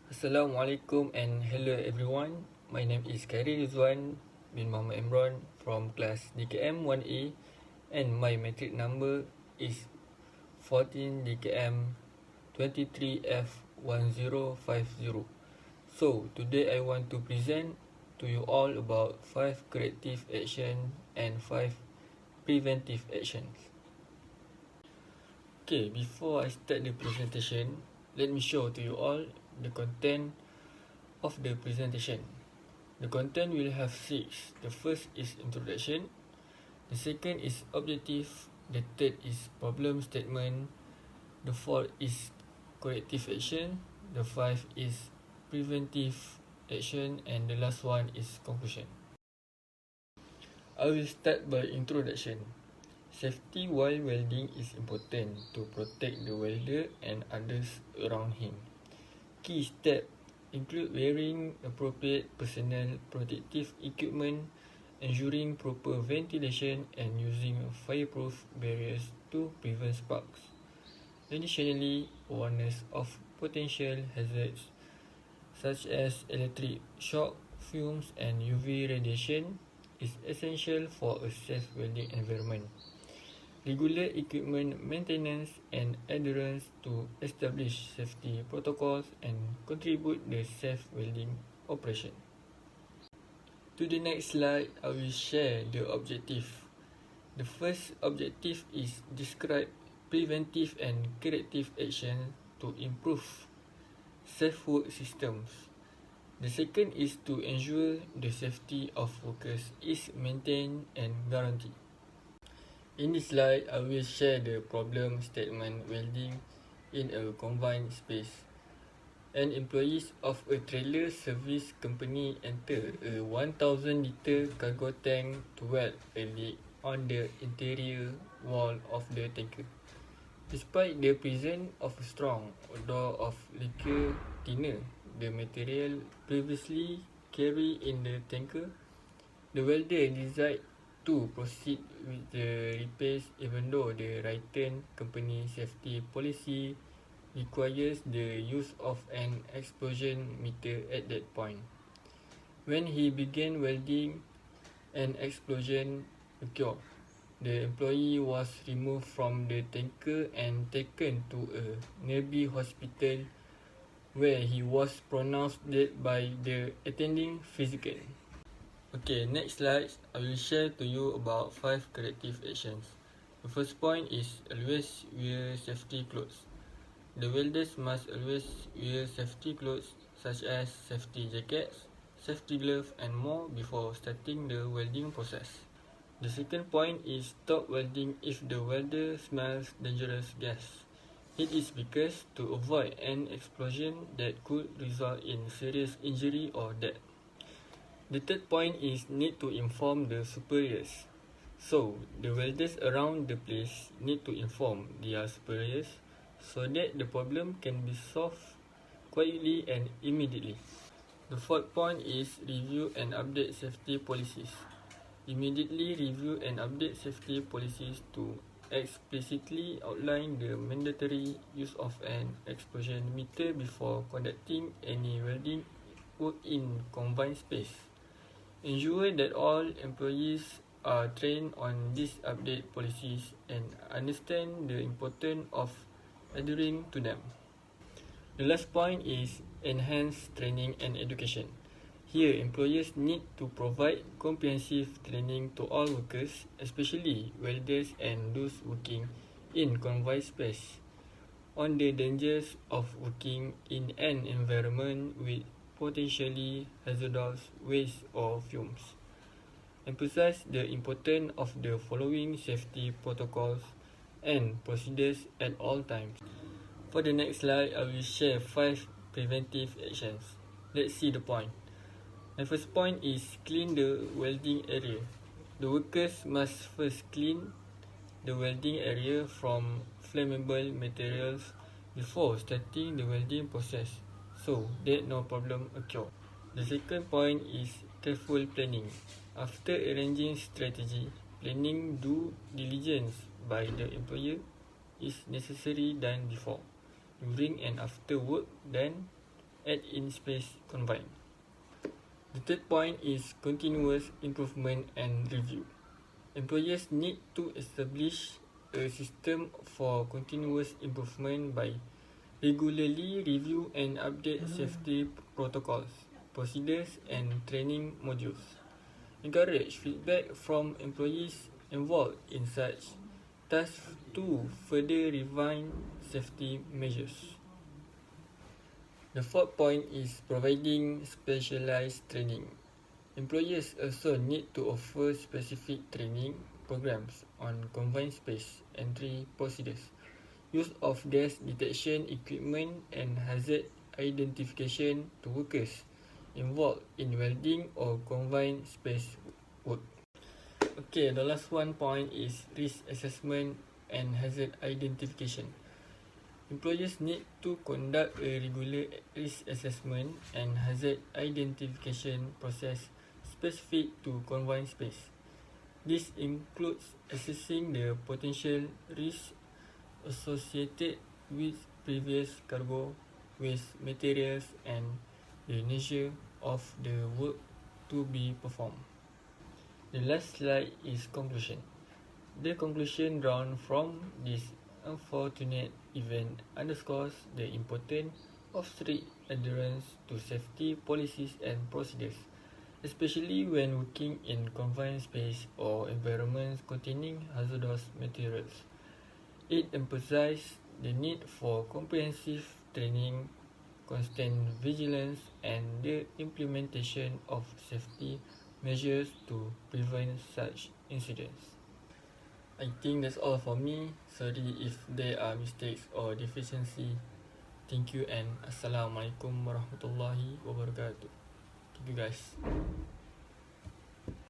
Assalamualaikum and hello everyone. My name is Khairi Rizwan bin Muhammad Imran from class DKM 1A and my metric number is 14 DKM 23F1050. So, today I want to present to you all about 5 corrective action and 5 preventive actions. Okay, before I start the presentation, let me show to you all the content of the presentation. The content will have 6. The first is introduction, the second is objective, the third is problem statement, the fourth is corrective action, the five is preventive action, and the last one is conclusion. I will start by introduction. Safety while welding is important to protect the welder and others around him. Key steps include wearing appropriate personal protective equipment, ensuring proper ventilation, and using fireproof barriers to prevent sparks. Additionally, awareness of potential hazards such as electric shock, fumes, and UV radiation is essential for a safe welding environment. Regular equipment maintenance and adherence to established safety protocols and contribute the safe welding operation. To the next slide, I will share the objective. The first objective is describe preventive and corrective action to improve safe work systems. The second is to ensure the safety of workers is maintained and guaranteed. In this slide, I will share the problem statement welding in a confined space. An employees of a trailer service company enter a 1000 liter cargo tank to weld a leak on the interior wall of the tanker. Despite the presence of a strong odor of liquor thinner, the material previously carried in the tanker, the welder decided to proceed with the repairs even though the Raytheon company safety policy requires the use of an explosion meter at that point. When he began welding, an explosion occurred. The employee was removed from the tanker and taken to a nearby hospital where he was pronounced dead by the attending physician. Okay, next slide, I will share to you about 5 corrective actions. The first point is always wear safety clothes. The welders must always wear safety clothes such as safety jackets, safety gloves and more before starting the welding process. The second point is stop welding if the welder smells dangerous gas. It is because to avoid an explosion that could result in serious injury or death. The third point is need to inform the superiors. So, the welders around the place need to inform their superiors so that the problem can be solved quietly and immediately. The fourth point is review and update safety policies. Immediately review and update safety policies to explicitly outline the mandatory use of an explosion meter before conducting any welding work in confined space. Ensure that all employees are trained on these update policies and understand the importance of adhering to them. The last point is enhanced training and education. Here, employers need to provide comprehensive training to all workers, especially welders and those working in confined space, on the dangers of working in an environment with potentially hazardous waste or fumes. Emphasize the importance of the following safety protocols and procedures at all times. For the next slide, I will share 5 preventive actions. Let's see the point. My first point is clean the welding area. The workers must first clean the welding area from flammable materials before starting the welding process so that no problem occur. The second point is careful planning. After arranging strategy, planning due diligence by the employer is necessary done before, during and after work done at in-space confine. The third point is continuous improvement and review. Employers need to establish a system for continuous improvement by regularly review and update safety protocols, procedures, and training modules. Encourage feedback from employees involved in such tasks to further refine safety measures. The fourth point is providing specialized training. Employers also need to offer specific training programs on confined space entry procedures, use of gas detection equipment, and hazard identification to workers involved in welding or confined space work. Okay, the last one point is risk assessment and hazard identification. Employers need to conduct a regular risk assessment and hazard identification process specific to confined space. This includes assessing the potential risks associated with previous cargo, waste materials, and the nature of the work to be performed. The last slide is conclusion. The conclusion drawn from this unfortunate event underscores the importance of strict adherence to safety policies and procedures, especially when working in confined space or environments containing hazardous materials. It emphasizes the need for comprehensive training, constant vigilance, and the implementation of safety measures to prevent such incidents. I think that's all for me. Sorry if there are mistakes or deficiency. Thank you and Assalamualaikum warahmatullahi wabarakatuh. Thank you guys.